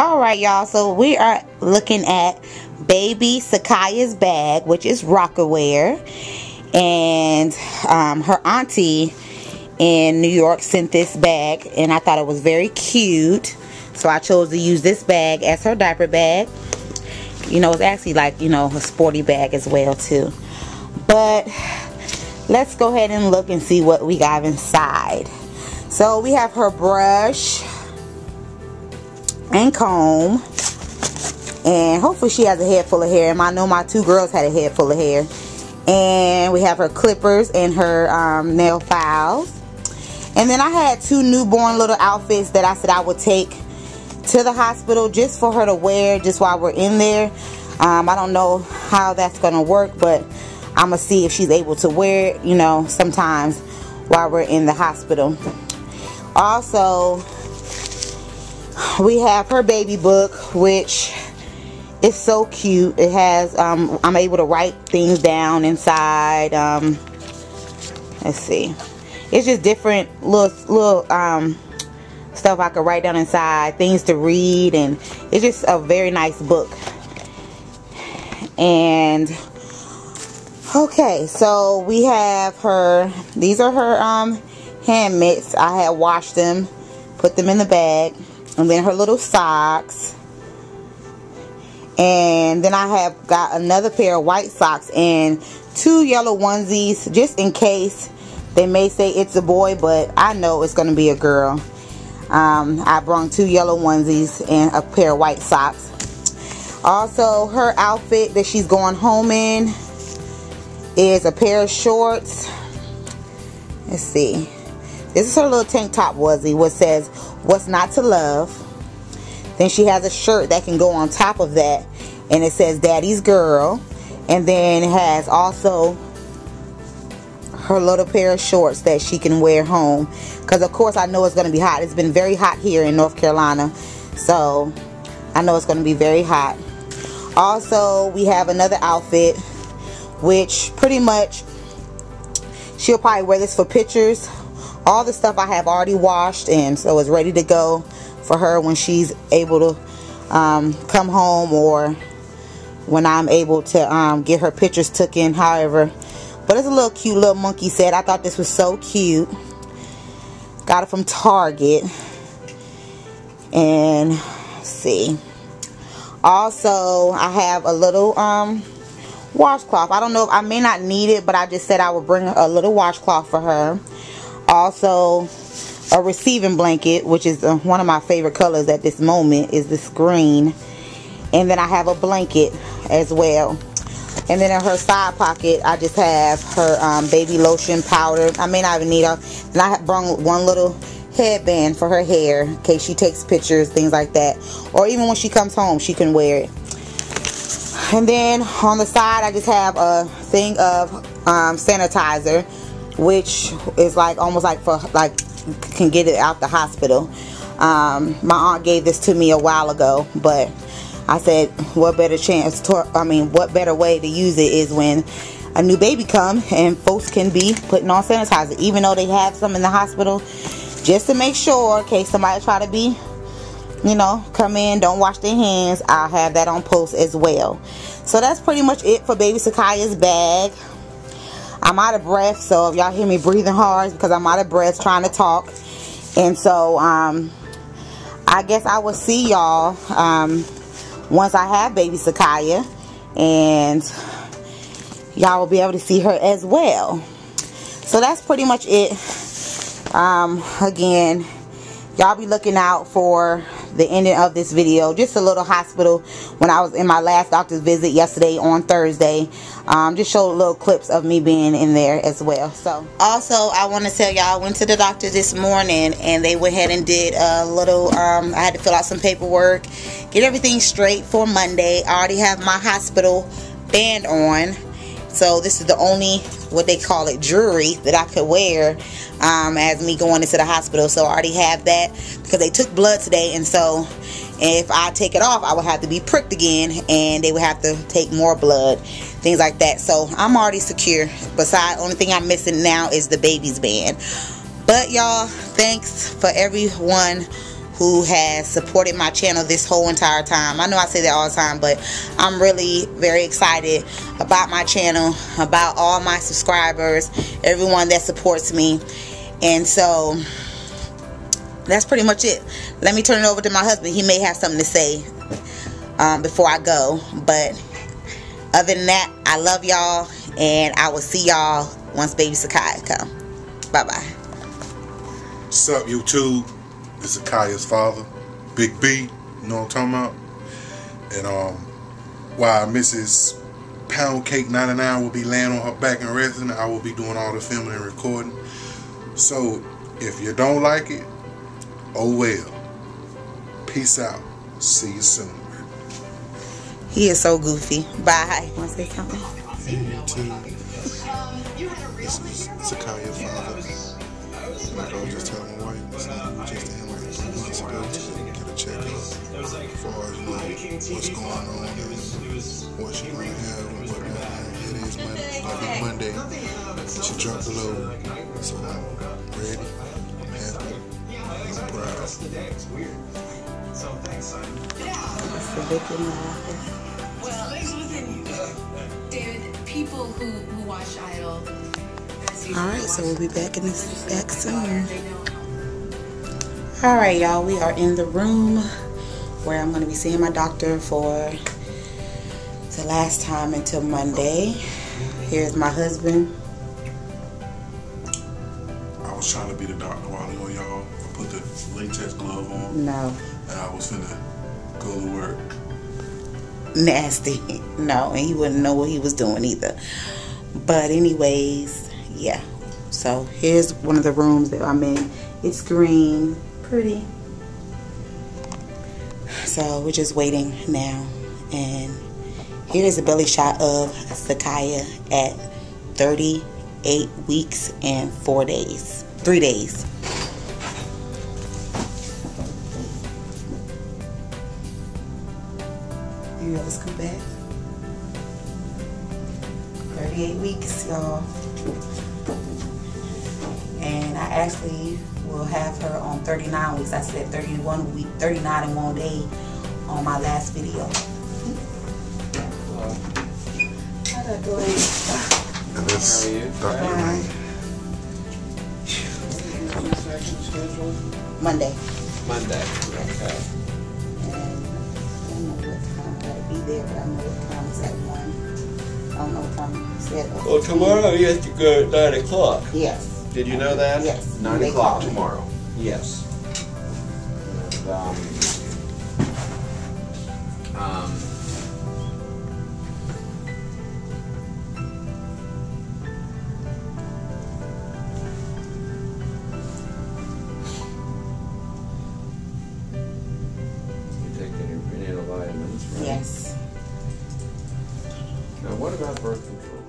Alright, y'all, so we are looking at baby Sakaya's bag, which is Rocawear. And her auntie in New York sent this bag, and I thought it was very cute. So I chose to use this bag as her diaper bag. You know, it's actually like, you know, a sporty bag as well too. But let's go ahead and look and see what we got inside. So we have her brush and comb, and hopefully she has a head full of hair. And I know my two girls had a head full of hair. And we have her clippers and her nail files. And then I had two newborn little outfits that I said I would take to the hospital just for her to wear just while we're in there. I don't know how that's gonna work, but I'm gonna see if she's able to wear it, you know, sometimes while we're in the hospital. Also, we have her baby book, which is so cute. It has I'm able to write things down inside. Let's see, it's just different little stuff I could write down inside, things to read, and it's just a very nice book. And okay, so we have her, these are her hand mitts. I had washed them, put them in the bag. And then her little socks. And then I have got another pair of white socks and two yellow onesies, just in case they may say it's a boy, but I know it's going to be a girl. I brought two yellow onesies and a pair of white socks. Also, her outfit that she's going home in is a pair of shorts. Let's see. This is her little tank top onesie, which says, "What's not to love?" Then she has a shirt that can go on top of that, and it says "Daddy's Girl." And then it has also her little pair of shorts that she can wear home, because of course I know it's going to be hot. It's been very hot here in North Carolina, so I know it's going to be very hot. Also, we have another outfit, which pretty much she'll probably wear this for pictures. All the stuff I have already washed, and so it's ready to go for her when she's able to come home, or when I'm able to get her pictures taken, however. But it's a little cute little monkey set. I thought this was so cute. Got it from Target. And let's see. Also, I have a little washcloth. I don't know if I may not need it, but I just said I would bring a little washcloth for her. Also, a receiving blanket, which is one of my favorite colors at this moment, is this green. And then I have a blanket as well. And then in her side pocket, I just have her baby lotion powder. I may not even need her. And I brought one little headband for her hair in case she takes pictures, things like that. Or even when she comes home, she can wear it. And then on the side, I just have a thing of sanitizer, which is like almost like for like can get it out the hospital. My aunt gave this to me a while ago, but I said what better chance to, what better way to use it is when a new baby comes and folks can be putting on sanitizer, even though they have some in the hospital, just to make sure in case somebody try to be, you know, come in, don't wash their hands. I'll have that on post as well. So that's pretty much it for baby Sakaya's bag. I'm out of breath, so if y'all hear me breathing hard, because I'm out of breath trying to talk. And so I guess I will see y'all once I have baby Sakaya, and y'all will be able to see her as well. So that's pretty much it. Again, y'all be looking out for the ending of this video. Just a little hospital when I was in my last doctor's visit yesterday on Thursday. Just showed little clips of me being in there as well. So also, I want to tell y'all, I went to the doctor this morning and they went ahead and did a little I had to fill out some paperwork, get everything straight for Monday. I already have my hospital band on, so this is the only, what they call it, jewelry that I could wear as me going into the hospital. So I already have that because they took blood today, and so if I take it off, I would have to be pricked again, and they would have to take more blood, things like that. So I'm already secure. Besides, only thing I'm missing now is the baby's band. But y'all, thanks for everyone who has supported my channel this whole entire time. I know I say that all the time, but I'm really very excited about my channel, about all my subscribers, everyone that supports me. And so that's pretty much it. Let me turn it over to my husband. He may have something to say before I go. But other than that, I love y'all, and I will see y'all once baby Sakiah come. Bye-bye. What's up, YouTube? It's Sakiah's father, Big B. You know what I'm talking about? And while Mrs. Pound Cake 99 will be laying on her back and resting, I will be doing all the filming and recording. So if you don't like it, oh well. Peace out. See you soon. He is so goofy. Bye. Want to say something? This is Sakiah's father. Like I was just telling my wife, just to him like 3 months ago, get a checkup as far as what's going on and what she's going to have and whatnot. It is every Monday. She dropped the load, so I'm ready. I'm happy. I'm proud. Well, David, people who watch Idol. Alright, so we'll be back soon. Alright, y'all, we are in the room where I'm going to be seeing my doctor for the last time until Monday. Here's my husband. I was trying to be the doctor while ago, y'all. I put the latex glove on. No. And I was finna go to work. Nasty. No, and he wouldn't know what he was doing either. But anyways, yeah. So here's one of the rooms that I'm in. It's green. Pretty. So we're just waiting now. And here's a belly shot of Sakiah at 38 weeks and 4 days. 3 days. You ever scoot back? 38 weeks, y'all. And I actually will have her on 39 weeks. I said 31 week, 39 in 1 day on my last video. How'd I do it? And this Dr. Monday. Monday. Okay. And I don't know what time I gotta be there, but I know what time it's at 1. I don't know what time it's at. Well, tomorrow you have to go at 9 o'clock. Yes. Did you know that? Yes. 9 o'clock tomorrow. Yes. And, you take any vitamins, right? Yes. Now, what about birth control?